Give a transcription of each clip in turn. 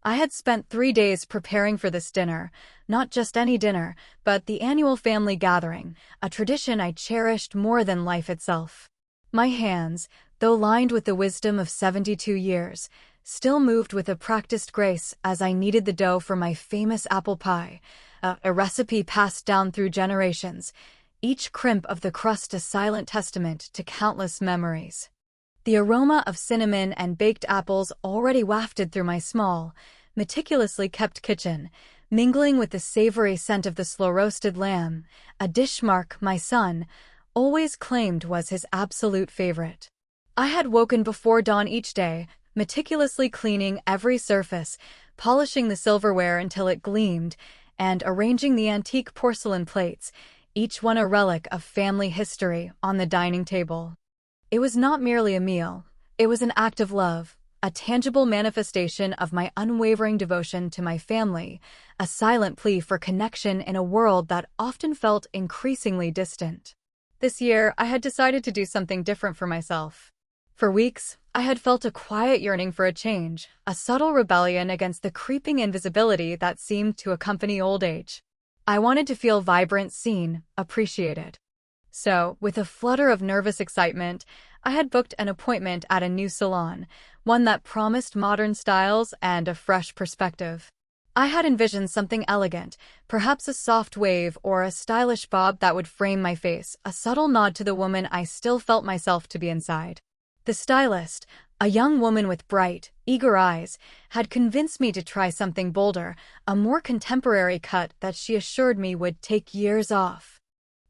I had spent 3 days preparing for this dinner, not just any dinner, but the annual family gathering, a tradition I cherished more than life itself. My hands, though lined with the wisdom of 72 years, still moved with a practiced grace as I kneaded the dough for my famous apple pie, a recipe passed down through generations, each crimp of the crust a silent testament to countless memories. The aroma of cinnamon and baked apples already wafted through my small, meticulously kept kitchen, mingling with the savory scent of the slow-roasted lamb, a dish Mark, my son, always claimed was his absolute favorite. I had woken before dawn each day, meticulously cleaning every surface, polishing the silverware until it gleamed, and arranging the antique porcelain plates, each one a relic of family history, on the dining table. It was not merely a meal, it was an act of love, a tangible manifestation of my unwavering devotion to my family, a silent plea for connection in a world that often felt increasingly distant. This year, I had decided to do something different for myself. For weeks, I had felt a quiet yearning for a change, a subtle rebellion against the creeping invisibility that seemed to accompany old age. I wanted to feel vibrant, seen, appreciated. So, with a flutter of nervous excitement, I had booked an appointment at a new salon, one that promised modern styles and a fresh perspective. I had envisioned something elegant, perhaps a soft wave or a stylish bob that would frame my face, a subtle nod to the woman I still felt myself to be inside. The stylist, a young woman with bright, eager eyes, had convinced me to try something bolder, a more contemporary cut that she assured me would take years off.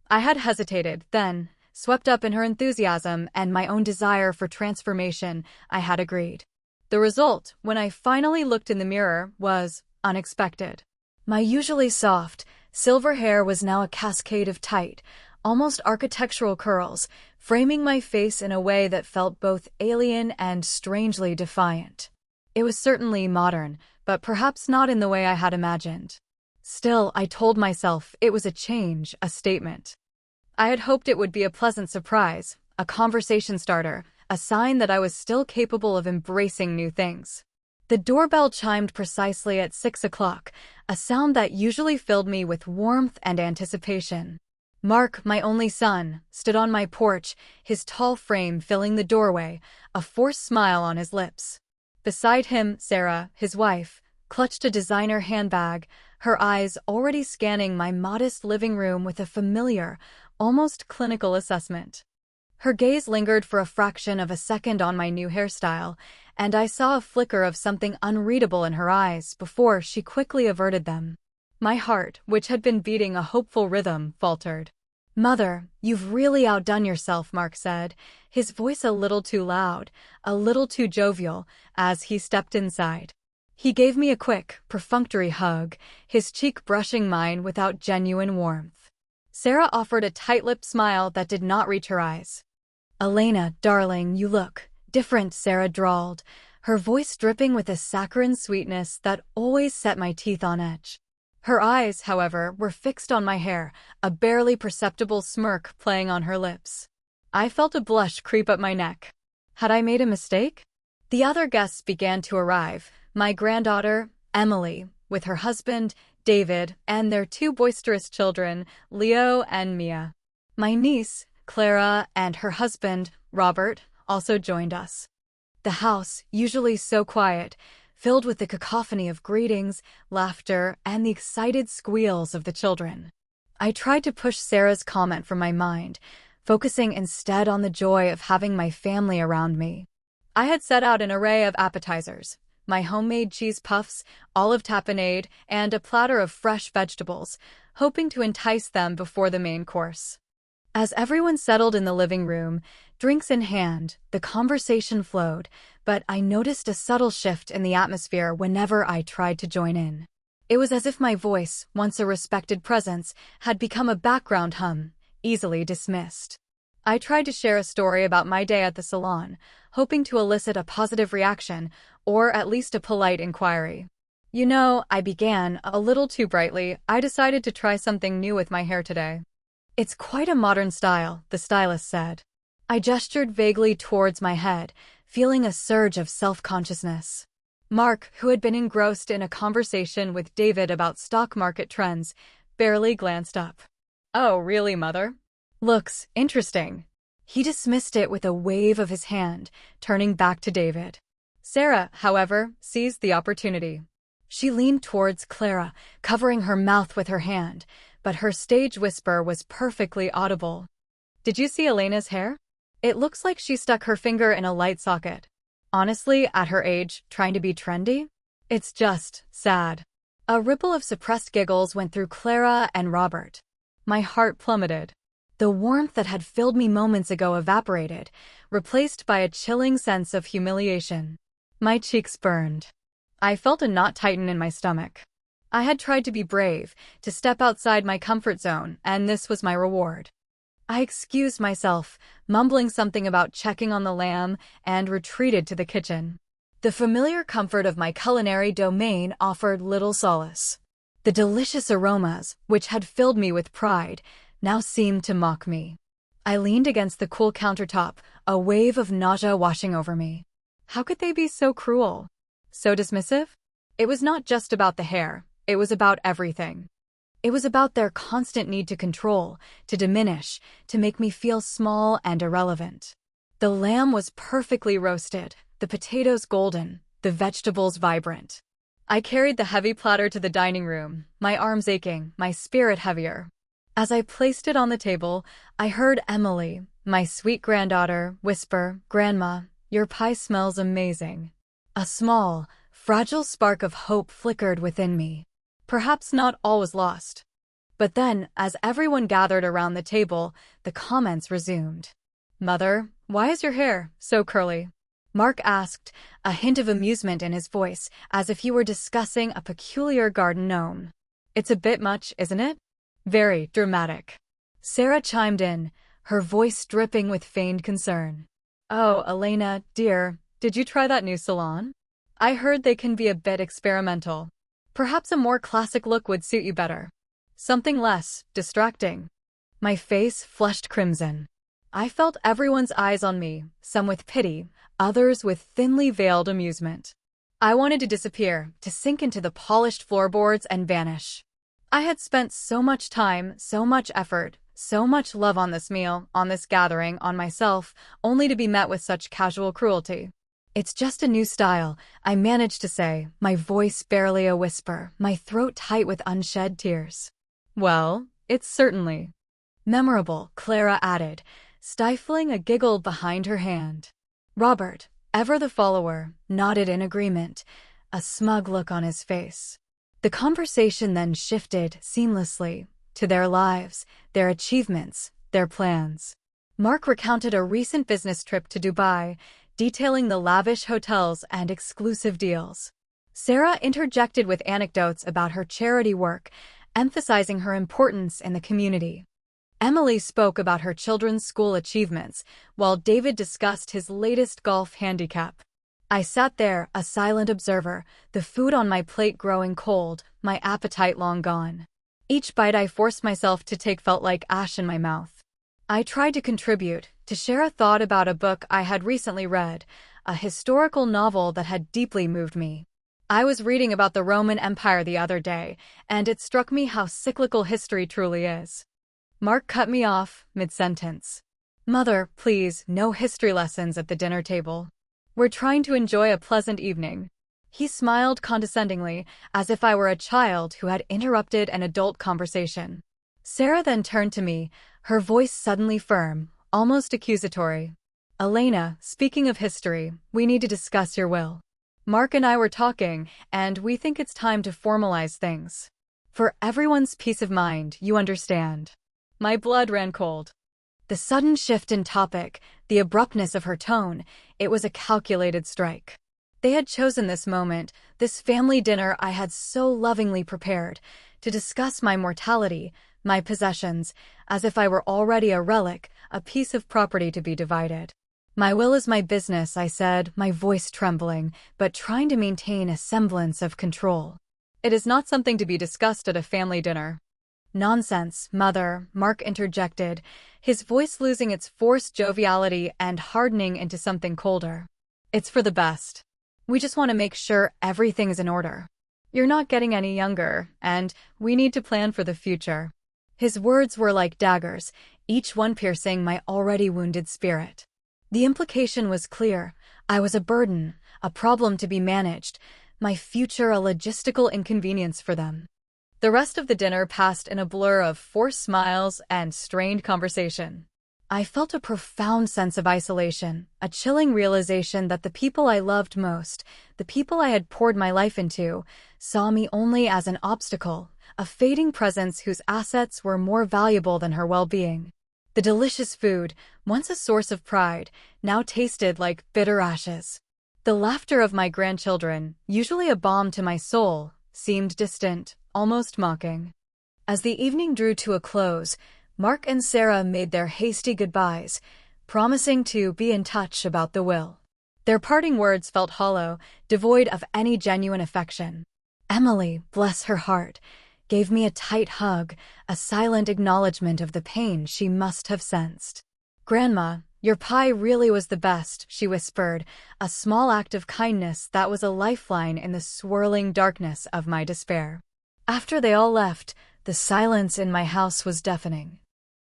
I had hesitated, then, swept up in her enthusiasm and my own desire for transformation, I had agreed. The result, when I finally looked in the mirror, was unexpected. My usually soft, silver hair was now a cascade of tight, almost architectural curls, framing my face in a way that felt both alien and strangely defiant. It was certainly modern, but perhaps not in the way I had imagined. Still, I told myself it was a change, a statement. I had hoped it would be a pleasant surprise, a conversation starter, a sign that I was still capable of embracing new things. The doorbell chimed precisely at 6 o'clock, a sound that usually filled me with warmth and anticipation. Mark, my only son, stood on my porch, his tall frame filling the doorway, a forced smile on his lips. Beside him, Sarah, his wife, clutched a designer handbag, her eyes already scanning my modest living room with a familiar, almost clinical assessment. Her gaze lingered for a fraction of a second on my new hairstyle, and I saw a flicker of something unreadable in her eyes before she quickly averted them. My heart, which had been beating a hopeful rhythm, faltered. "Mother, you've really outdone yourself," Mark said, his voice a little too loud, a little too jovial, as he stepped inside. He gave me a quick, perfunctory hug, his cheek brushing mine without genuine warmth. Sarah offered a tight-lipped smile that did not reach her eyes. "Elena, darling, you look different," Sarah drawled, her voice dripping with a saccharine sweetness that always set my teeth on edge. Her eyes, however, were fixed on my hair, a barely perceptible smirk playing on her lips. I felt a blush creep up my neck. Had I made a mistake? The other guests began to arrive, my granddaughter, Emily, with her husband, David, and their 2 boisterous children, Leo and Mia. My niece, Clara, and her husband, Robert, also joined us. The house, usually so quiet, filled with the cacophony of greetings, laughter, and the excited squeals of the children. I tried to push Sarah's comment from my mind, focusing instead on the joy of having my family around me. I had set out an array of appetizers, my homemade cheese puffs, olive tapenade, and a platter of fresh vegetables, hoping to entice them before the main course. As everyone settled in the living room, drinks in hand, the conversation flowed, but I noticed a subtle shift in the atmosphere whenever I tried to join in. It was as if my voice, once a respected presence, had become a background hum, easily dismissed. I tried to share a story about my day at the salon, hoping to elicit a positive reaction, or at least a polite inquiry. "You know," I began, a little too brightly, "I decided to try something new with my hair today." "It's quite a modern style," the stylist said. I gestured vaguely towards my head, feeling a surge of self-consciousness. Mark, who had been engrossed in a conversation with David about stock market trends, barely glanced up. "Oh, really, Mother? Looks interesting." He dismissed it with a wave of his hand, turning back to David. Sarah, however, seized the opportunity. She leaned towards Clara, covering her mouth with her hand, but her stage whisper was perfectly audible. "Did you see Elena's hair? It looks like she stuck her finger in a light socket. Honestly, at her age, trying to be trendy? It's just sad." A ripple of suppressed giggles went through Clara and Robert. My heart plummeted. The warmth that had filled me moments ago evaporated, replaced by a chilling sense of humiliation. My cheeks burned. I felt a knot tighten in my stomach. I had tried to be brave, to step outside my comfort zone, and this was my reward. I excused myself, mumbling something about checking on the lamb, and retreated to the kitchen. The familiar comfort of my culinary domain offered little solace. The delicious aromas, which had filled me with pride, now seemed to mock me. I leaned against the cool countertop, a wave of nausea washing over me. How could they be so cruel? So dismissive? It was not just about the hair, it was about everything. It was about their constant need to control, to diminish, to make me feel small and irrelevant. The lamb was perfectly roasted, the potatoes golden, the vegetables vibrant. I carried the heavy platter to the dining room, my arms aching, my spirit heavier. As I placed it on the table, I heard Emily, my sweet granddaughter, whisper, "Grandma, your pie smells amazing." A small, fragile spark of hope flickered within me. Perhaps not all was lost. But then, as everyone gathered around the table, the comments resumed. "Mother, why is your hair so curly?" Mark asked, a hint of amusement in his voice, as if he were discussing a peculiar garden gnome. "It's a bit much, isn't it?" "Very dramatic." Sarah chimed in, her voice dripping with feigned concern. "Oh, Elena, dear, did you try that new salon? I heard they can be a bit experimental. Perhaps a more classic look would suit you better. Something less distracting." My face flushed crimson. I felt everyone's eyes on me, some with pity, others with thinly veiled amusement. I wanted to disappear, to sink into the polished floorboards and vanish. I had spent so much time, so much effort, so much love on this meal, on this gathering, on myself, only to be met with such casual cruelty. "It's just a new style," I managed to say, my voice barely a whisper, my throat tight with unshed tears. "Well, it's certainly memorable," Clara added, stifling a giggle behind her hand. Robert, ever the follower, nodded in agreement, a smug look on his face. The conversation then shifted seamlessly to their lives, their achievements, their plans. Mark recounted a recent business trip to Dubai, detailing the lavish hotels and exclusive deals. Sarah interjected with anecdotes about her charity work, emphasizing her importance in the community. Emily spoke about her children's school achievements, while David discussed his latest golf handicap. I sat there, a silent observer, the food on my plate growing cold, my appetite long gone. Each bite I forced myself to take felt like ash in my mouth. I tried to contribute, to share a thought about a book I had recently read, a historical novel that had deeply moved me. I was reading about the Roman Empire the other day, and it struck me how cyclical history truly is. Mark cut me off, mid-sentence. "Mother, please, no history lessons at the dinner table. We're trying to enjoy a pleasant evening." He smiled condescendingly, as if I were a child who had interrupted an adult conversation. Sarah then turned to me, her voice suddenly firm, almost accusatory. "Elena, speaking of history, we need to discuss your will. Mark and I were talking, and we think it's time to formalize things. For everyone's peace of mind, you understand." My blood ran cold. The sudden shift in topic, the abruptness of her tone, it was a calculated strike. They had chosen this moment, this family dinner I had so lovingly prepared, to discuss my mortality, my possessions, as if I were already a relic, a piece of property to be divided. "My will is my business," I said, my voice trembling, but trying to maintain a semblance of control. "It is not something to be discussed at a family dinner." "Nonsense, Mother," Mark interjected, his voice losing its forced joviality and hardening into something colder. "It's for the best." We just want to make sure everything is in order. You're not getting any younger, and we need to plan for the future." His words were like daggers, each one piercing my already wounded spirit. The implication was clear. I was a burden, a problem to be managed, my future a logistical inconvenience for them. The rest of the dinner passed in a blur of forced smiles and strained conversation. I felt a profound sense of isolation, a chilling realization that the people I loved most, the people I had poured my life into, saw me only as an obstacle, a fading presence whose assets were more valuable than her well-being. The delicious food, once a source of pride, now tasted like bitter ashes. The laughter of my grandchildren, usually a balm to my soul, seemed distant, almost mocking. As the evening drew to a close, Mark and Sarah made their hasty goodbyes, promising to be in touch about the will. Their parting words felt hollow, devoid of any genuine affection. Emily, bless her heart, gave me a tight hug, a silent acknowledgement of the pain she must have sensed. "Grandma, your pie really was the best," she whispered, a small act of kindness that was a lifeline in the swirling darkness of my despair. After they all left, the silence in my house was deafening.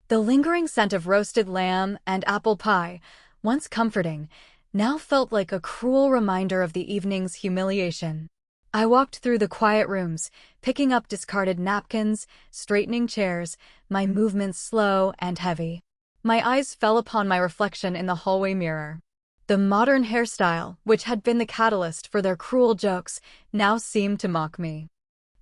The lingering scent of roasted lamb and apple pie, once comforting, now felt like a cruel reminder of the evening's humiliation. I walked through the quiet rooms, picking up discarded napkins, straightening chairs, my movements slow and heavy. My eyes fell upon my reflection in the hallway mirror. The modern hairstyle, which had been the catalyst for their cruel jokes, now seemed to mock me.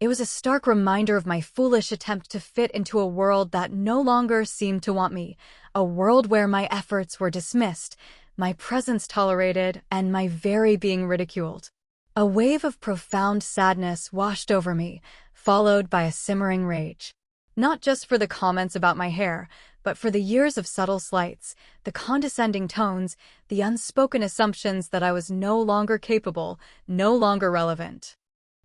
It was a stark reminder of my foolish attempt to fit into a world that no longer seemed to want me, a world where my efforts were dismissed, my presence tolerated, and my very being ridiculed. A wave of profound sadness washed over me, followed by a simmering rage. Not just for the comments about my hair, but for the years of subtle slights, the condescending tones, the unspoken assumptions that I was no longer capable, no longer relevant.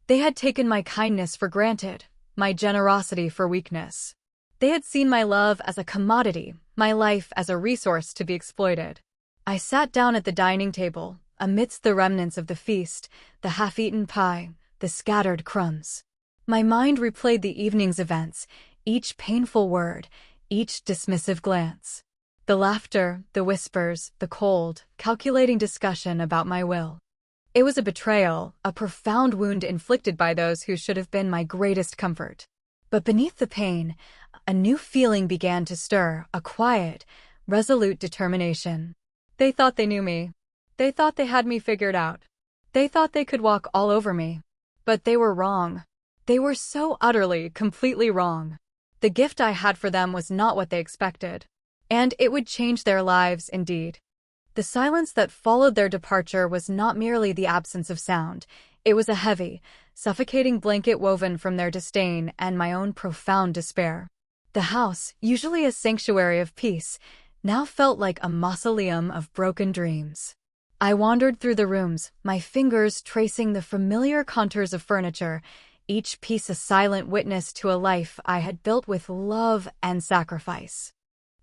They had taken my kindness for granted, my generosity for weakness. They had seen my love as a commodity, my life as a resource to be exploited. I sat down at the dining table, amidst the remnants of the feast, the half-eaten pie, the scattered crumbs. My mind replayed the evening's events, each painful word, each dismissive glance. The laughter, the whispers, the cold, calculating discussion about my will. It was a betrayal, a profound wound inflicted by those who should have been my greatest comfort. But beneath the pain, a new feeling began to stir, a quiet, resolute determination. They thought they knew me. They thought they had me figured out. They thought they could walk all over me. But they were wrong. They were so utterly, completely wrong. The gift I had for them was not what they expected. And it would change their lives, indeed. The silence that followed their departure was not merely the absence of sound. It was a heavy, suffocating blanket woven from their disdain and my own profound despair. The house, usually a sanctuary of peace, now felt like a mausoleum of broken dreams. I wandered through the rooms, my fingers tracing the familiar contours of furniture, each piece a silent witness to a life I had built with love and sacrifice.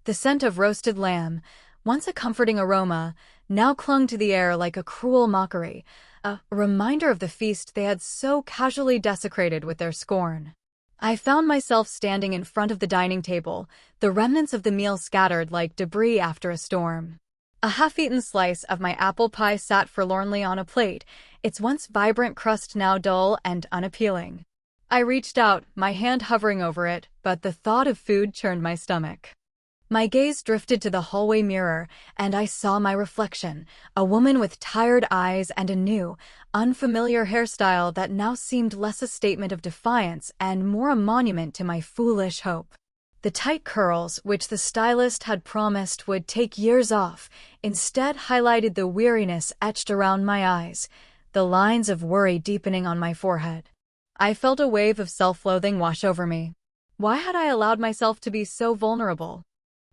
The scent of roasted lamb, once a comforting aroma, now clung to the air like a cruel mockery, a reminder of the feast they had so casually desecrated with their scorn. I found myself standing in front of the dining table, the remnants of the meal scattered like debris after a storm. A half-eaten slice of my apple pie sat forlornly on a plate, its once vibrant crust now dull and unappealing. I reached out, my hand hovering over it, but the thought of food churned my stomach. My gaze drifted to the hallway mirror, and I saw my reflection, a woman with tired eyes and a new, unfamiliar hairstyle that now seemed less a statement of defiance and more a monument to my foolish hope. The tight curls, which the stylist had promised would take years off, instead highlighted the weariness etched around my eyes, the lines of worry deepening on my forehead. I felt a wave of self-loathing wash over me. Why had I allowed myself to be so vulnerable?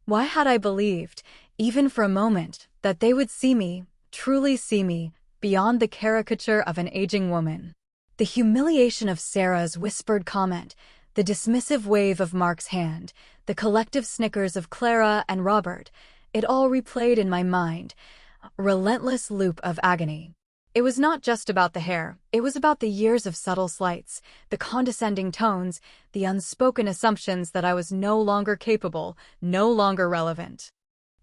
Why had I believed, even for a moment, that they would see me, truly see me, beyond the caricature of an aging woman? The humiliation of Sarah's whispered comment, the dismissive wave of Mark's hand, the collective snickers of Clara and Robert, it all replayed in my mind, a relentless loop of agony. It was not just about the hair, it was about the years of subtle slights, the condescending tones, the unspoken assumptions that I was no longer capable, no longer relevant.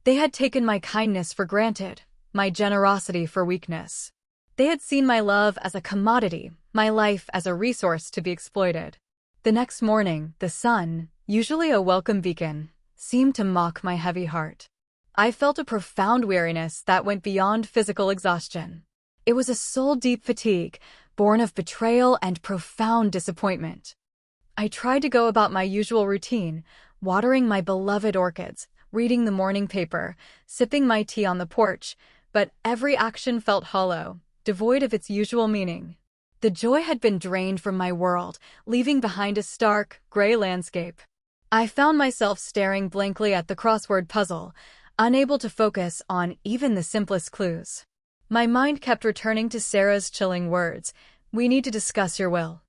They had taken my kindness for granted, my generosity for weakness. They had seen my love as a commodity, my life as a resource to be exploited. The next morning, the sun, usually a welcome beacon, seemed to mock my heavy heart. I felt a profound weariness that went beyond physical exhaustion. It was a soul-deep fatigue, born of betrayal and profound disappointment. I tried to go about my usual routine, watering my beloved orchids, reading the morning paper, sipping my tea on the porch, but every action felt hollow, devoid of its usual meaning. The joy had been drained from my world, leaving behind a stark, gray landscape. I found myself staring blankly at the crossword puzzle, unable to focus on even the simplest clues. My mind kept returning to Sarah's chilling words, "We need to discuss your will."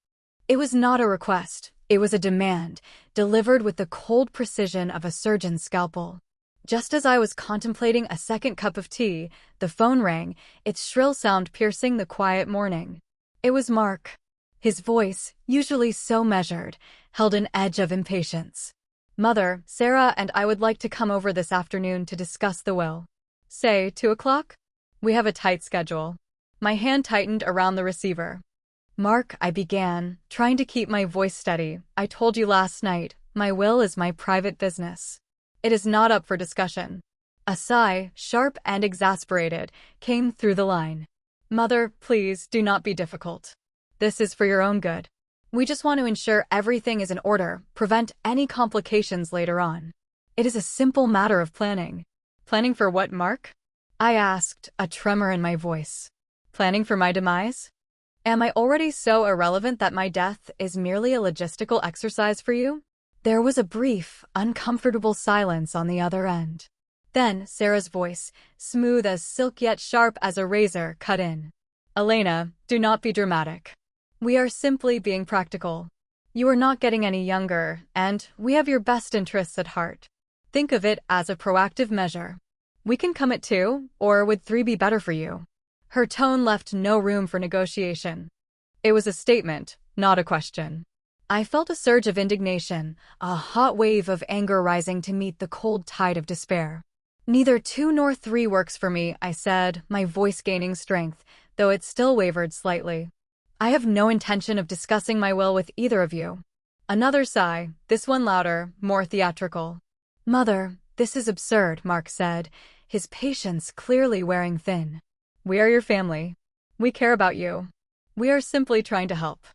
It was not a request, it was a demand, delivered with the cold precision of a surgeon's scalpel. Just as I was contemplating a second cup of tea, the phone rang, its shrill sound piercing the quiet morning. It was Mark. His voice, usually so measured, held an edge of impatience. "Mother, Sarah and I would like to come over this afternoon to discuss the will. Say, 2 o'clock? We have a tight schedule." My hand tightened around the receiver. "Mark," I began, trying to keep my voice steady, "I told you last night, my will is my private business. It is not up for discussion." A sigh, sharp and exasperated, came through the line. "Mother, please do not be difficult. This is for your own good. We just want to ensure everything is in order, prevent any complications later on. It is a simple matter of planning." "Planning for what, Mark?" I asked, a tremor in my voice. "Planning for my demise? Am I already so irrelevant that my death is merely a logistical exercise for you?" There was a brief, uncomfortable silence on the other end. Then Sarah's voice, smooth as silk yet sharp as a razor, cut in. "Elena, do not be dramatic. We are simply being practical. You are not getting any younger, and we have your best interests at heart. Think of it as a proactive measure. We can come at 2, or would 3 be better for you?" Her tone left no room for negotiation. It was a statement, not a question. I felt a surge of indignation, a hot wave of anger rising to meet the cold tide of despair. "Neither 2 nor 3 works for me," I said, my voice gaining strength, though it still wavered slightly. "I have no intention of discussing my will with either of you." Another sigh, this one louder, more theatrical. "Mother, this is absurd," Mark said, his patience clearly wearing thin. "We are your family. We care about you. We are simply trying to help."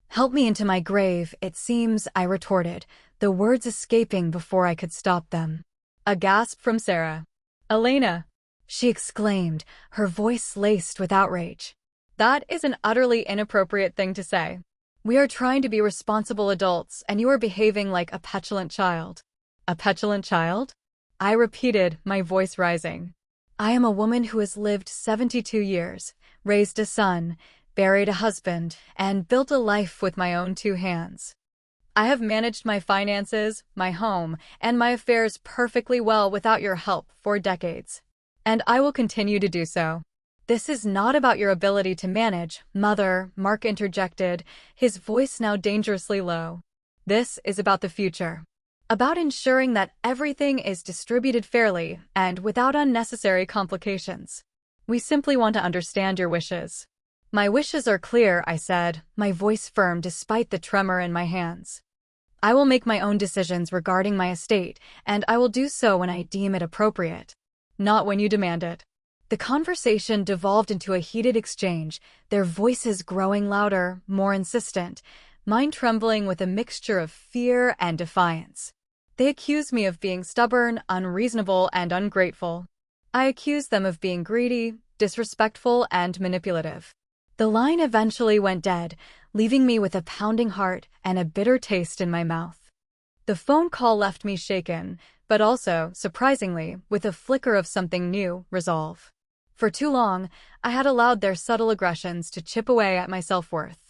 "Help me into my grave, it seems," I retorted, the words escaping before I could stop them. A gasp from Sarah. "Elena!" she exclaimed, her voice laced with outrage. "That is an utterly inappropriate thing to say. We are trying to be responsible adults, and you are behaving like a petulant child." "A petulant child?" I repeated, my voice rising. "I am a woman who has lived 72 years, raised a son, buried a husband, and built a life with my own 2 hands. I have managed my finances, my home, and my affairs perfectly well without your help for decades. And I will continue to do so." "This is not about your ability to manage, Mother," Mark interjected, his voice now dangerously low. "This is about the future. About ensuring that everything is distributed fairly and without unnecessary complications. We simply want to understand your wishes." "My wishes are clear," I said, my voice firm despite the tremor in my hands. "I will make my own decisions regarding my estate, and I will do so when I deem it appropriate. Not when you demand it." The conversation devolved into a heated exchange, their voices growing louder, more insistent, mine trembling with a mixture of fear and defiance. They accused me of being stubborn, unreasonable, and ungrateful. I accused them of being greedy, disrespectful, and manipulative. The line eventually went dead, leaving me with a pounding heart and a bitter taste in my mouth. The phone call left me shaken, but also, surprisingly, with a flicker of something new, resolve. For too long, I had allowed their subtle aggressions to chip away at my self-worth.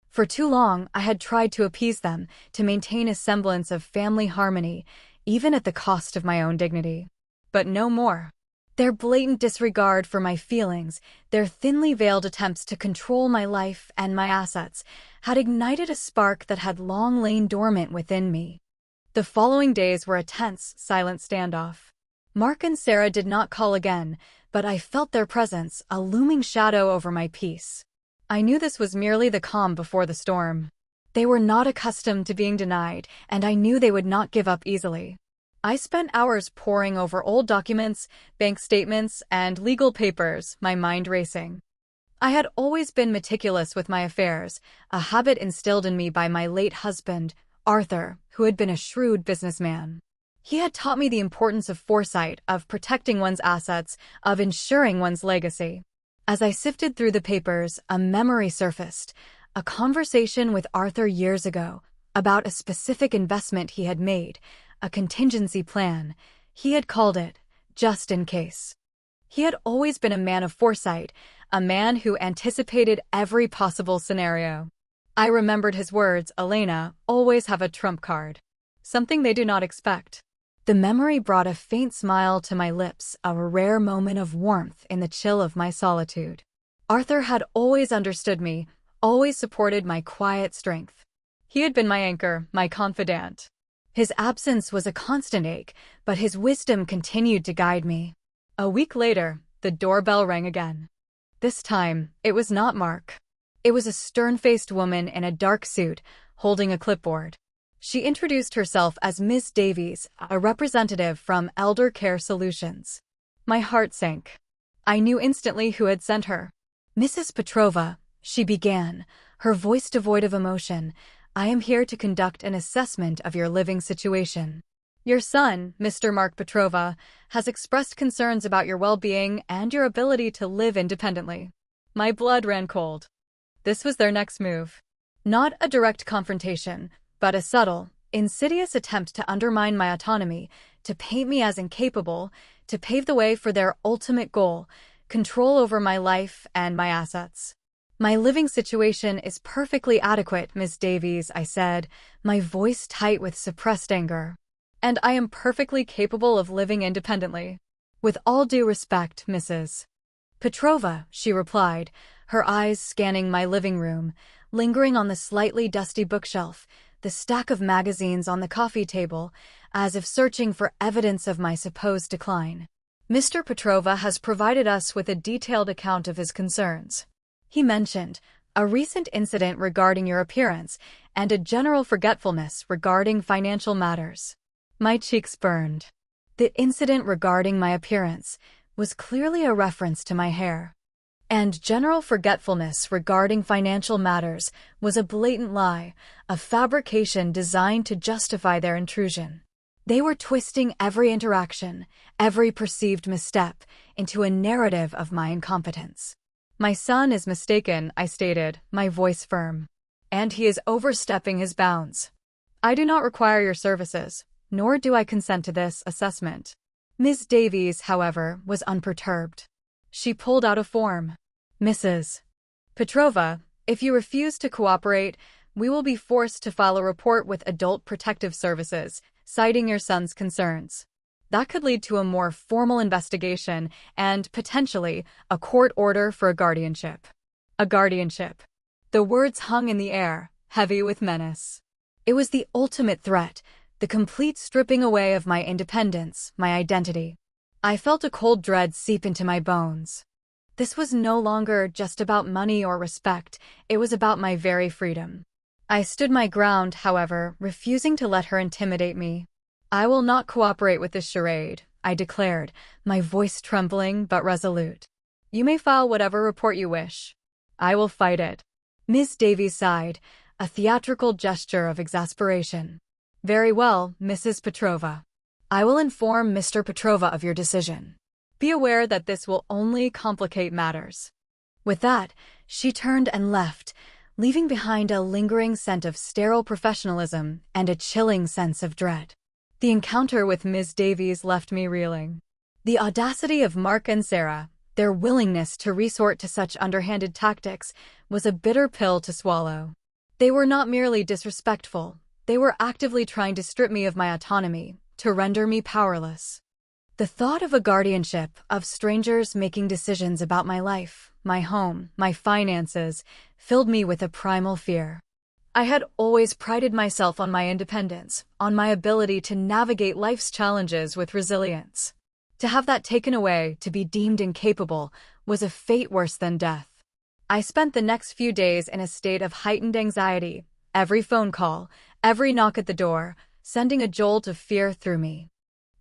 For too long, I had tried to appease them, to maintain a semblance of family harmony, even at the cost of my own dignity. But no more. Their blatant disregard for my feelings, their thinly veiled attempts to control my life and my assets, had ignited a spark that had long lain dormant within me. The following days were a tense, silent standoff. Mark and Sarah did not call again, but I felt their presence, a looming shadow over my peace. I knew this was merely the calm before the storm. They were not accustomed to being denied, and I knew they would not give up easily. I spent hours poring over old documents, bank statements, and legal papers, my mind racing. I had always been meticulous with my affairs, a habit instilled in me by my late husband, Arthur, who had been a shrewd businessman. He had taught me the importance of foresight, of protecting one's assets, of ensuring one's legacy. As I sifted through the papers, a memory surfaced, a conversation with Arthur years ago, about a specific investment he had made, a contingency plan. He had called it, just in case. He had always been a man of foresight, a man who anticipated every possible scenario. I remembered his words, Elena, always have a trump card. Something they do not expect. The memory brought a faint smile to my lips, a rare moment of warmth in the chill of my solitude. Arthur had always understood me, always supported my quiet strength. He had been my anchor, my confidant. His absence was a constant ache, but his wisdom continued to guide me. A week later, the doorbell rang again. This time, it was not Mark. It was a stern-faced woman in a dark suit, holding a clipboard. She introduced herself as Miss Davies, a representative from Elder Care Solutions. My heart sank. I knew instantly who had sent her. Mrs. Petrova, she began, her voice devoid of emotion, I am here to conduct an assessment of your living situation. Your son, Mr. Mark Petrova, has expressed concerns about your well-being and your ability to live independently. My blood ran cold. This was their next move. Not a direct confrontation, but a subtle, insidious attempt to undermine my autonomy, to paint me as incapable, to pave the way for their ultimate goal, control over my life and my assets. My living situation is perfectly adequate, Miss Davies, I said, my voice tight with suppressed anger. And I am perfectly capable of living independently. With all due respect, Mrs. Petrova, she replied, her eyes scanning my living room, lingering on the slightly dusty bookshelf, the stack of magazines on the coffee table, as if searching for evidence of my supposed decline. Mr. Petrova has provided us with a detailed account of his concerns. He mentioned a recent incident regarding your appearance and a general forgetfulness regarding financial matters. My cheeks burned. The incident regarding my appearance was clearly a reference to my hair. And general forgetfulness regarding financial matters was a blatant lie, a fabrication designed to justify their intrusion. They were twisting every interaction, every perceived misstep, into a narrative of my incompetence. My son is mistaken, I stated, my voice firm. And he is overstepping his bounds. I do not require your services, nor do I consent to this assessment. Ms. Davies, however, was unperturbed. She pulled out a form. Mrs. Petrova, if you refuse to cooperate, we will be forced to file a report with Adult Protective Services, citing your son's concerns. That could lead to a more formal investigation and, potentially, a court order for a guardianship. A guardianship. The words hung in the air, heavy with menace. It was the ultimate threat, the complete stripping away of my independence, my identity. I felt a cold dread seep into my bones. This was no longer just about money or respect, it was about my very freedom. I stood my ground, however, refusing to let her intimidate me. I will not cooperate with this charade, I declared, my voice trembling but resolute. You may file whatever report you wish. I will fight it. Ms. Davies sighed, a theatrical gesture of exasperation. Very well, Mrs. Petrova. I will inform Mr. Petrova of your decision. Be aware that this will only complicate matters. With that, she turned and left, leaving behind a lingering scent of sterile professionalism and a chilling sense of dread. The encounter with Ms. Davies left me reeling. The audacity of Mark and Sarah, their willingness to resort to such underhanded tactics, was a bitter pill to swallow. They were not merely disrespectful, they were actively trying to strip me of my autonomy, to render me powerless. The thought of a guardianship, of strangers making decisions about my life, my home, my finances, filled me with a primal fear. I had always prided myself on my independence, on my ability to navigate life's challenges with resilience. To have that taken away, to be deemed incapable, was a fate worse than death. I spent the next few days in a state of heightened anxiety, every phone call, every knock at the door, sending a jolt of fear through me.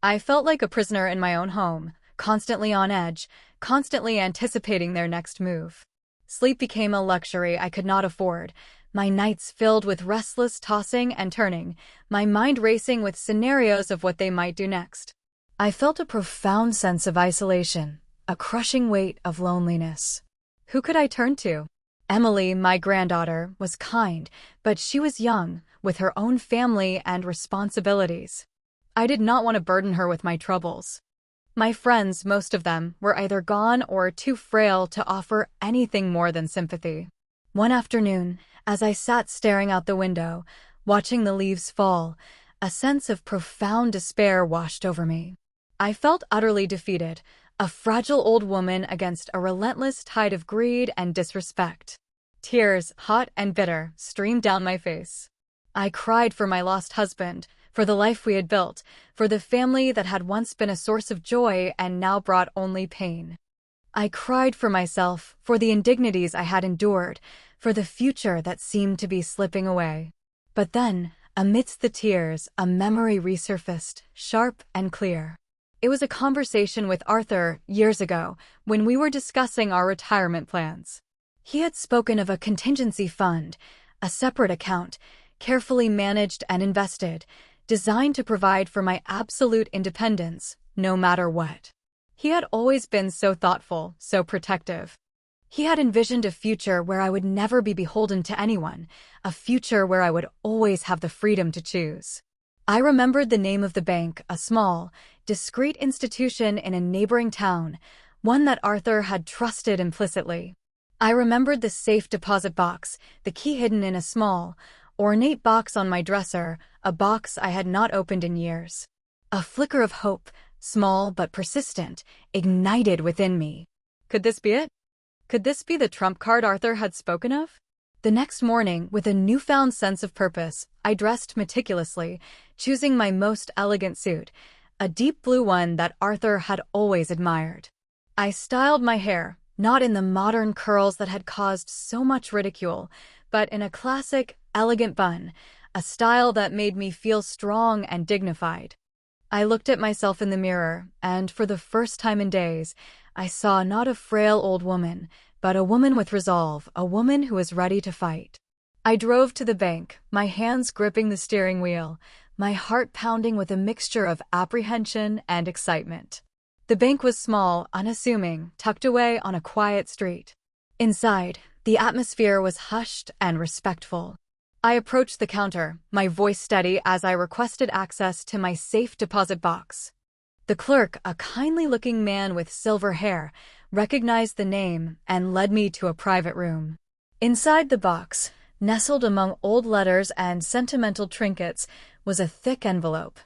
I felt like a prisoner in my own home, constantly on edge, constantly anticipating their next move. Sleep became a luxury I could not afford, my nights filled with restless tossing and turning, my mind racing with scenarios of what they might do next. I felt a profound sense of isolation, a crushing weight of loneliness. Who could I turn to? Emily, my granddaughter, was kind, but she was young, with her own family and responsibilities. I did not want to burden her with my troubles. My friends, most of them, were either gone or too frail to offer anything more than sympathy. One afternoon, as I sat staring out the window, watching the leaves fall, a sense of profound despair washed over me. I felt utterly defeated, a fragile old woman against a relentless tide of greed and disrespect. Tears, hot and bitter, streamed down my face. I cried for my lost husband, for the life we had built, for the family that had once been a source of joy and now brought only pain. I cried for myself, for the indignities I had endured, for the future that seemed to be slipping away. But then, amidst the tears, a memory resurfaced, sharp and clear. It was a conversation with Arthur years ago, when we were discussing our retirement plans. He had spoken of a contingency fund, a separate account, carefully managed and invested, designed to provide for my absolute independence, no matter what. He had always been so thoughtful, so protective. He had envisioned a future where I would never be beholden to anyone, a future where I would always have the freedom to choose. I remembered the name of the bank, a small, discreet institution in a neighboring town, one that Arthur had trusted implicitly. I remembered the safe deposit box, the key hidden in a small, ornate box on my dresser, a box I had not opened in years. A flicker of hope, small but persistent, ignited within me. Could this be it? Could this be the trump card Arthur had spoken of? The next morning, with a newfound sense of purpose, I dressed meticulously, choosing my most elegant suit, a deep blue one that Arthur had always admired. I styled my hair, not in the modern curls that had caused so much ridicule, but in a classic, elegant bun, a style that made me feel strong and dignified. I looked at myself in the mirror, and for the first time in days, I saw not a frail old woman, but a woman with resolve, a woman who was ready to fight. I drove to the bank, my hands gripping the steering wheel, my heart pounding with a mixture of apprehension and excitement. The bank was small, unassuming, tucked away on a quiet street. Inside, the atmosphere was hushed and respectful. I approached the counter, my voice steady as I requested access to my safe deposit box. The clerk, a kindly-looking man with silver hair, recognized the name and led me to a private room. Inside the box, nestled among old letters and sentimental trinkets, was a thick envelope.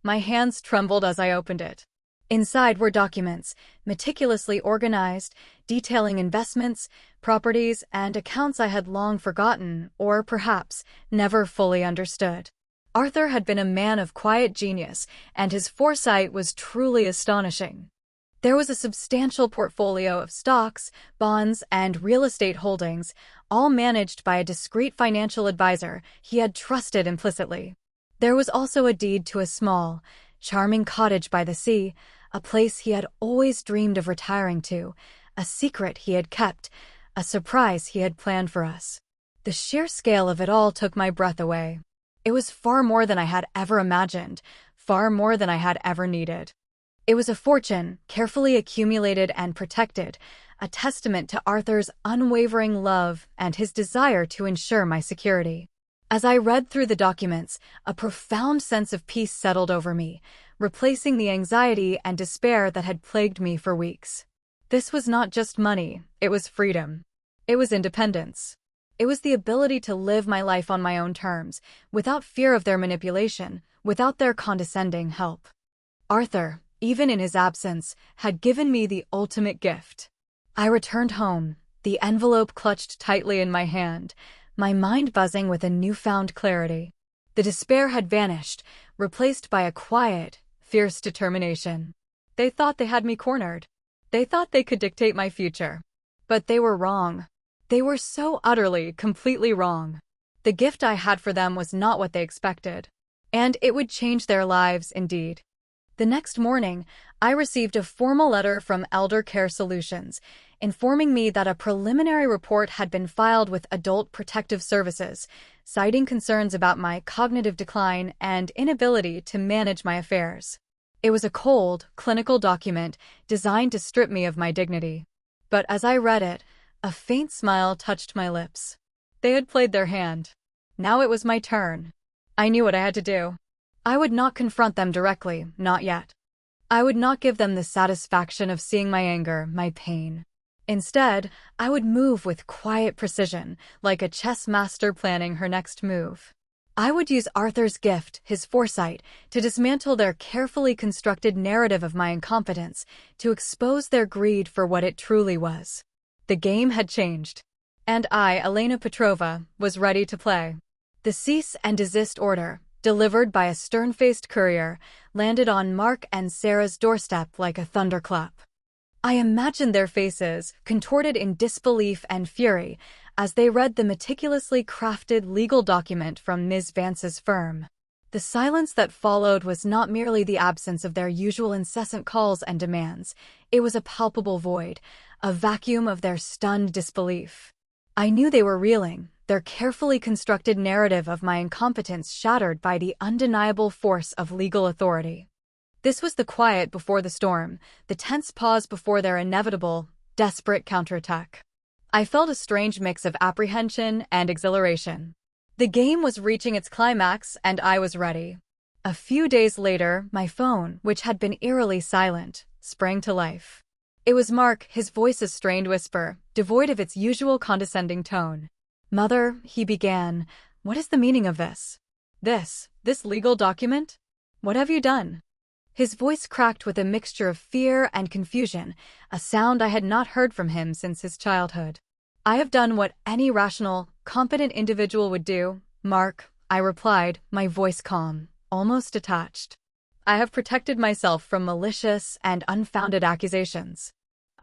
My hands trembled as I opened it. Inside were documents, meticulously organized, detailing investments, properties, and accounts I had long forgotten, or perhaps never fully understood. Arthur had been a man of quiet genius, and his foresight was truly astonishing. There was a substantial portfolio of stocks, bonds, and real estate holdings, all managed by a discreet financial advisor he had trusted implicitly. There was also a deed to a small, charming cottage by the sea, a place he had always dreamed of retiring to, a secret he had kept, a surprise he had planned for us. The sheer scale of it all took my breath away. It was far more than I had ever imagined, far more than I had ever needed. It was a fortune, carefully accumulated and protected, a testament to Arthur's unwavering love and his desire to ensure my security. As I read through the documents, a profound sense of peace settled over me, replacing the anxiety and despair that had plagued me for weeks. This was not just money, it was freedom. It was independence. It was the ability to live my life on my own terms, without fear of their manipulation, without their condescending help. Arthur, even in his absence, had given me the ultimate gift. I returned home, the envelope clutched tightly in my hand, my mind buzzing with a newfound clarity. The despair had vanished, replaced by a quiet, fierce determination. They thought they had me cornered. They thought they could dictate my future. But they were wrong. They were so utterly, completely wrong. The gift I had for them was not what they expected. And it would change their lives, indeed. The next morning, I received a formal letter from Elder Care Solutions, informing me that a preliminary report had been filed with Adult Protective Services, citing concerns about my cognitive decline and inability to manage my affairs. It was a cold, clinical document designed to strip me of my dignity. But as I read it, a faint smile touched my lips. They had played their hand. Now it was my turn. I knew what I had to do. I would not confront them directly, not yet. I would not give them the satisfaction of seeing my anger, my pain. Instead, I would move with quiet precision, like a chess master planning her next move. I would use Arthur's gift, his foresight, to dismantle their carefully constructed narrative of my incompetence, to expose their greed for what it truly was. The game had changed. And I, Elena Petrova, was ready to play. The cease and desist order, delivered by a stern-faced courier, landed on Mark and Sarah's doorstep like a thunderclap. I imagined their faces, contorted in disbelief and fury, as they read the meticulously crafted legal document from Ms. Vance's firm. The silence that followed was not merely the absence of their usual incessant calls and demands. It was a palpable void, a vacuum of their stunned disbelief. I knew they were reeling, their carefully constructed narrative of my incompetence shattered by the undeniable force of legal authority. This was the quiet before the storm, the tense pause before their inevitable, desperate counterattack. I felt a strange mix of apprehension and exhilaration. The game was reaching its climax, and I was ready. A few days later, my phone, which had been eerily silent, sprang to life. It was Mark, his voice a strained whisper, devoid of its usual condescending tone. "Mother," he began, "what is the meaning of this? This legal document? What have you done?" His voice cracked with a mixture of fear and confusion, a sound I had not heard from him since his childhood. "I have done what any rational, competent individual would do, Mark," I replied, my voice calm, almost detached. "I have protected myself from malicious and unfounded accusations.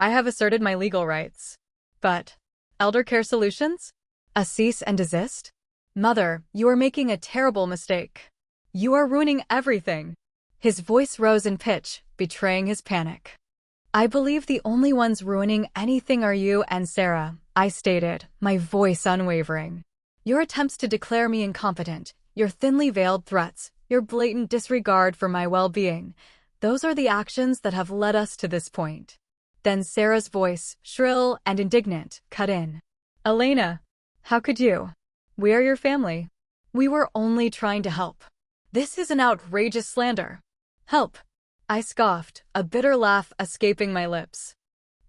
I have asserted my legal rights. But Elder Care Solutions? A cease and desist? Mother, you are making a terrible mistake. You are ruining everything." His voice rose in pitch, betraying his panic. "I believe the only ones ruining anything are you and Sarah," I stated, my voice unwavering. "Your attempts to declare me incompetent, your thinly veiled threats, your blatant disregard for my well-being, those are the actions that have led us to this point." Then Sarah's voice, shrill and indignant, cut in. "Elena, how could you? We are your family. We were only trying to help. This is an outrageous slander." "Help," I scoffed, a bitter laugh escaping my lips.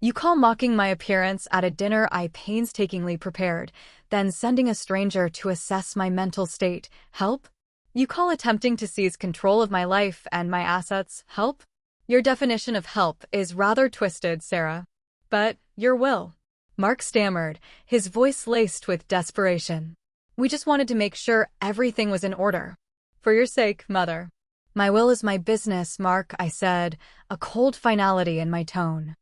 "You call mocking my appearance at a dinner I painstakingly prepared, then sending a stranger to assess my mental state, help? You call attempting to seize control of my life and my assets, help? Your definition of help is rather twisted, Sarah. But your will." Mark stammered, his voice laced with desperation. "We just wanted to make sure everything was in order. For your sake, Mother." "My will is my business, Mark," I said, a cold finality in my tone.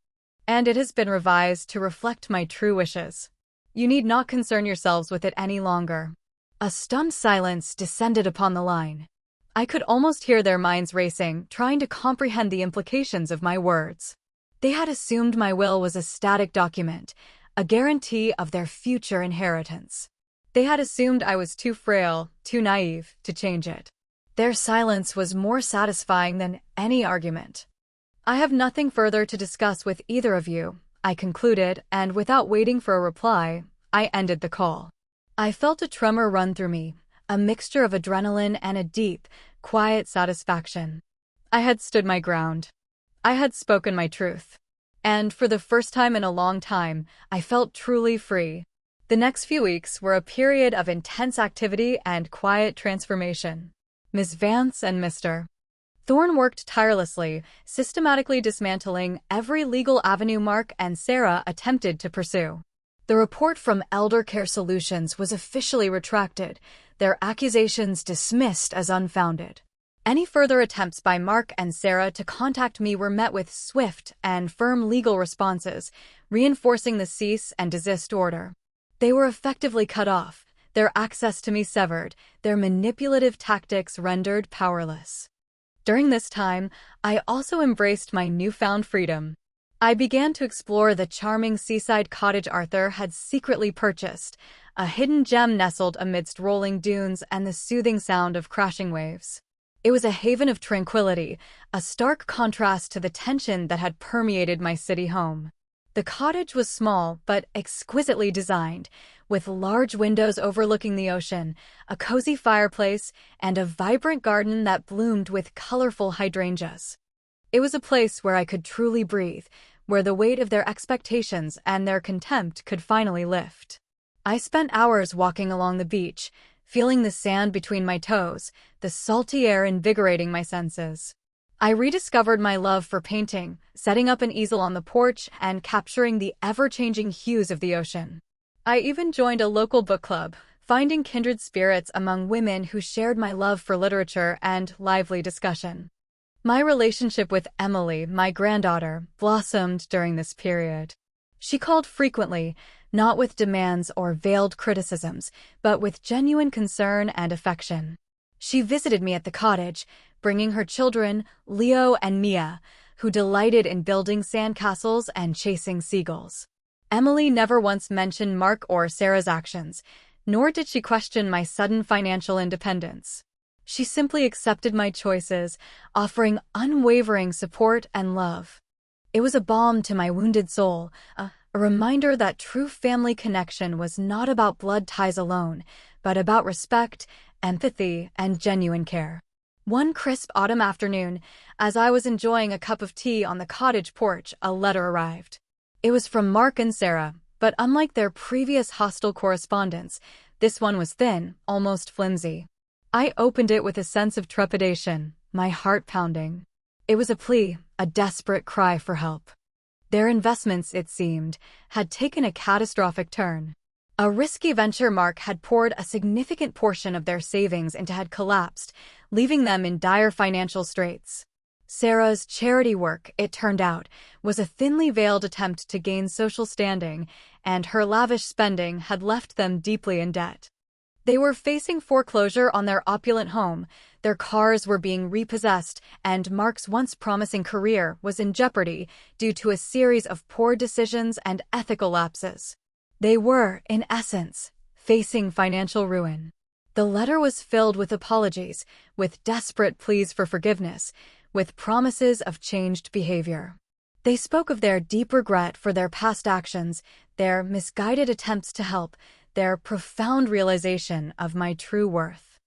"And it has been revised to reflect my true wishes. You need not concern yourselves with it any longer." A stunned silence descended upon the line. I could almost hear their minds racing, trying to comprehend the implications of my words. They had assumed my will was a static document, a guarantee of their future inheritance. They had assumed I was too frail, too naive, to change it. Their silence was more satisfying than any argument. "I have nothing further to discuss with either of you," I concluded, and without waiting for a reply, I ended the call. I felt a tremor run through me, a mixture of adrenaline and a deep, quiet satisfaction. I had stood my ground. I had spoken my truth. And for the first time in a long time, I felt truly free. The next few weeks were a period of intense activity and quiet transformation. Miss Vance and Mr. Thorne worked tirelessly, systematically dismantling every legal avenue Mark and Sarah attempted to pursue. The report from Elder Care Solutions was officially retracted, their accusations dismissed as unfounded. Any further attempts by Mark and Sarah to contact me were met with swift and firm legal responses, reinforcing the cease and desist order. They were effectively cut off, their access to me severed, their manipulative tactics rendered powerless. During this time, I also embraced my newfound freedom. I began to explore the charming seaside cottage Arthur had secretly purchased, a hidden gem nestled amidst rolling dunes and the soothing sound of crashing waves. It was a haven of tranquility, a stark contrast to the tension that had permeated my city home. The cottage was small but exquisitely designed, with large windows overlooking the ocean, a cozy fireplace, and a vibrant garden that bloomed with colorful hydrangeas. It was a place where I could truly breathe, where the weight of their expectations and their contempt could finally lift. I spent hours walking along the beach, feeling the sand between my toes, the salty air invigorating my senses. I rediscovered my love for painting, setting up an easel on the porch and capturing the ever-changing hues of the ocean. I even joined a local book club, finding kindred spirits among women who shared my love for literature and lively discussion. My relationship with Emily, my granddaughter, blossomed during this period. She called frequently, not with demands or veiled criticisms, but with genuine concern and affection. She visited me at the cottage, bringing her children, Leo and Mia, who delighted in building sandcastles and chasing seagulls. Emily never once mentioned Mark or Sarah's actions, nor did she question my sudden financial independence. She simply accepted my choices, offering unwavering support and love. It was a balm to my wounded soul, a reminder that true family connection was not about blood ties alone, but about respect, empathy, and genuine care. One crisp autumn afternoon, as I was enjoying a cup of tea on the cottage porch, a letter arrived. It was from Mark and Sarah, but unlike their previous hostile correspondence, this one was thin, almost flimsy. I opened it with a sense of trepidation, my heart pounding. It was a plea, a desperate cry for help. Their investments, it seemed, had taken a catastrophic turn. A risky venture Mark had poured a significant portion of their savings into had collapsed, leaving them in dire financial straits. Sarah's charity work, it turned out, was a thinly veiled attempt to gain social standing, and her lavish spending had left them deeply in debt. They were facing foreclosure on their opulent home, their cars were being repossessed, and Mark's once promising career was in jeopardy due to a series of poor decisions and ethical lapses. They were, in essence, facing financial ruin. The letter was filled with apologies, with desperate pleas for forgiveness, with promises of changed behavior. They spoke of their deep regret for their past actions, their misguided attempts to help, their profound realization of my true worth.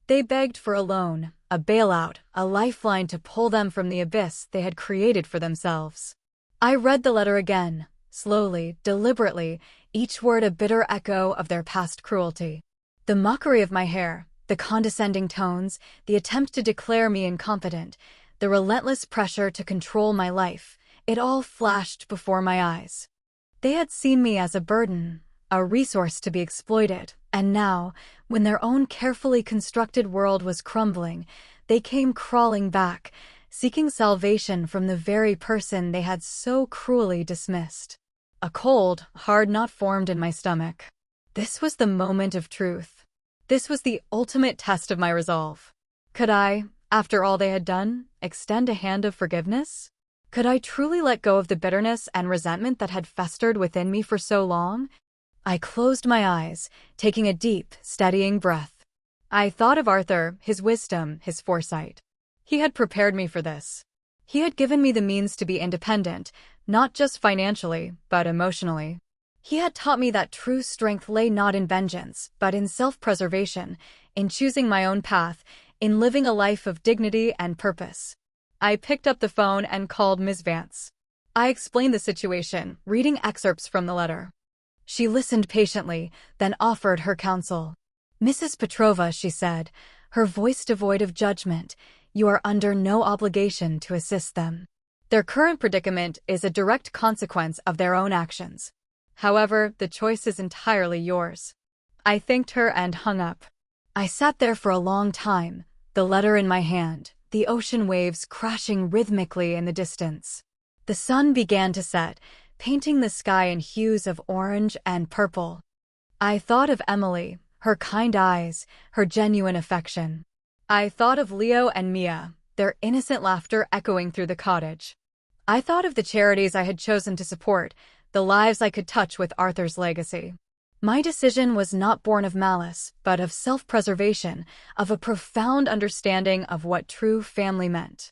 They begged for a loan, a bailout, a lifeline to pull them from the abyss they had created for themselves. I read the letter again, slowly, deliberately, each word a bitter echo of their past cruelty. The mockery of my hair, the condescending tones, the attempt to declare me incompetent, the relentless pressure to control my life, it all flashed before my eyes. They had seen me as a burden, a resource to be exploited, and now, when their own carefully constructed world was crumbling, they came crawling back, seeking salvation from the very person they had so cruelly dismissed. A cold, hard knot formed in my stomach. This was the moment of truth. This was the ultimate test of my resolve. Could I, after all they had done, extend a hand of forgiveness? Could I truly let go of the bitterness and resentment that had festered within me for so long? I closed my eyes, taking a deep, steadying breath. I thought of Arthur, his wisdom, his foresight. He had prepared me for this. He had given me the means to be independent, not just financially, but emotionally. He had taught me that true strength lay not in vengeance, but in self-preservation, in choosing my own path, in living a life of dignity and purpose. I picked up the phone and called Ms. Vance. I explained the situation, reading excerpts from the letter. She listened patiently, then offered her counsel. "Mrs. Petrova," she said, her voice devoid of judgment, you are under no obligation to assist them. Their current predicament is a direct consequence of their own actions. However, the choice is entirely yours." I thanked her and hung up. I sat there for a long time, the letter in my hand, the ocean waves crashing rhythmically in the distance. The sun began to set, painting the sky in hues of orange and purple. I thought of Emily, her kind eyes, her genuine affection. I thought of Leo and Mia, their innocent laughter echoing through the cottage. I thought of the charities I had chosen to support, the lives I could touch with Arthur's legacy. My decision was not born of malice, but of self-preservation, of a profound understanding of what true family meant.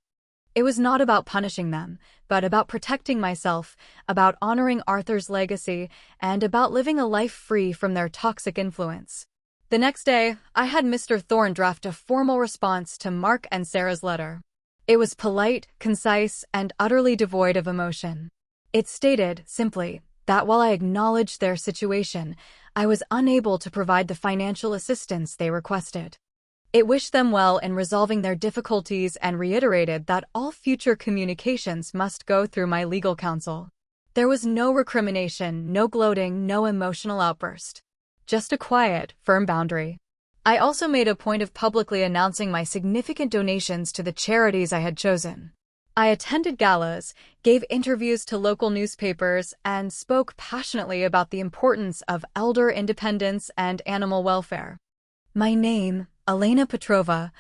It was not about punishing them, but about protecting myself, about honoring Arthur's legacy, and about living a life free from their toxic influence. The next day, I had Mr. Thorne draft a formal response to Mark and Sarah's letter. It was polite, concise, and utterly devoid of emotion. It stated, simply, that while I acknowledged their situation, I was unable to provide the financial assistance they requested. It wished them well in resolving their difficulties and reiterated that all future communications must go through my legal counsel. There was no recrimination, no gloating, no emotional outburst. Just a quiet, firm boundary. I also made a point of publicly announcing my significant donations to the charities I had chosen. I attended galas, gave interviews to local newspapers, and spoke passionately about the importance of elder independence and animal welfare. My name, Elena Petrova,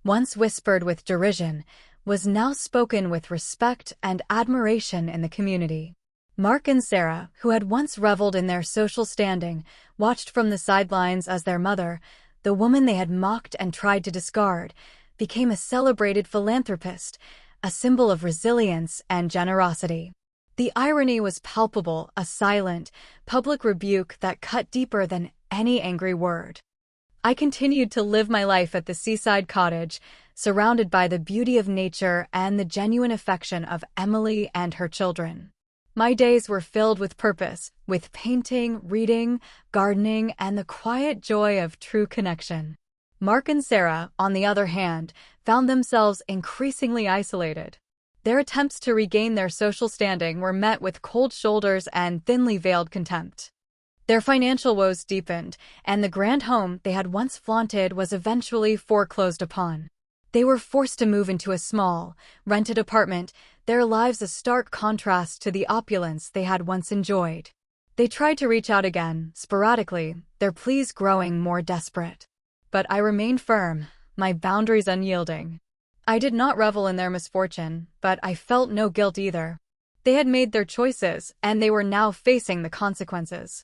once whispered with derision, was now spoken with respect and admiration in the community. Mark and Sarah, who had once reveled in their social standing, watched from the sidelines as their mother, the woman they had mocked and tried to discard, became a celebrated philanthropist, a symbol of resilience and generosity. The irony was palpable, a silent, public rebuke that cut deeper than any angry word. I continued to live my life at the seaside cottage, surrounded by the beauty of nature and the genuine affection of Emily and her children. My days were filled with purpose, with painting, reading, gardening, and the quiet joy of true connection. Mark and Sarah, on the other hand, found themselves increasingly isolated. Their attempts to regain their social standing were met with cold shoulders and thinly veiled contempt. Their financial woes deepened, and the grand home they had once flaunted was eventually foreclosed upon. They were forced to move into a small, rented apartment, their lives a stark contrast to the opulence they had once enjoyed. They tried to reach out again, sporadically, their pleas growing more desperate. But I remained firm, my boundaries unyielding. I did not revel in their misfortune, but I felt no guilt either. They had made their choices, and they were now facing the consequences.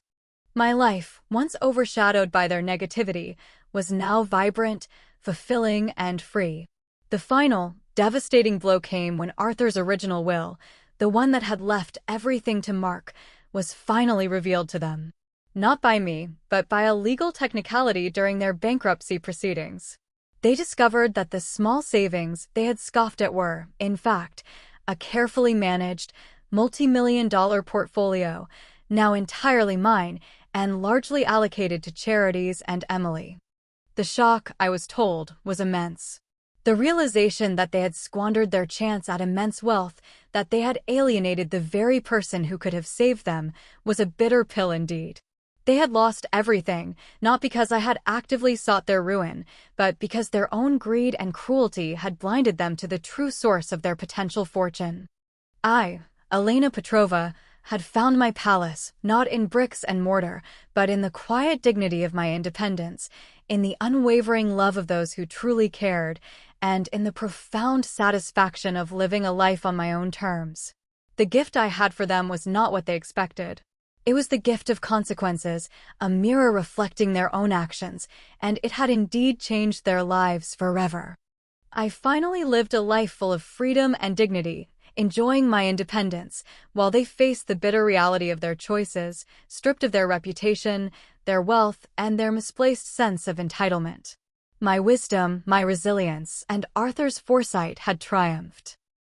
My life, once overshadowed by their negativity, was now vibrant, fulfilling, and free. The final, devastating blow came when Arthur's original will, the one that had left everything to Mark, was finally revealed to them. Not by me, but by a legal technicality during their bankruptcy proceedings. They discovered that the small savings they had scoffed at were, in fact, a carefully managed, multi-million-dollar portfolio, now entirely mine and largely allocated to charities and Emily. The shock, I was told, was immense. The realization that they had squandered their chance at immense wealth, that they had alienated the very person who could have saved them, was a bitter pill indeed. They had lost everything, not because I had actively sought their ruin, but because their own greed and cruelty had blinded them to the true source of their potential fortune. I, Elena Petrova, had found my palace, not in bricks and mortar, but in the quiet dignity of my independence, in the unwavering love of those who truly cared, and in the profound satisfaction of living a life on my own terms. The gift I had for them was not what they expected. It was the gift of consequences, a mirror reflecting their own actions, and it had indeed changed their lives forever. I finally lived a life full of freedom and dignity, enjoying my independence, while they faced the bitter reality of their choices, stripped of their reputation, their wealth, and their misplaced sense of entitlement. My wisdom, my resilience, and Arthur's foresight had triumphed.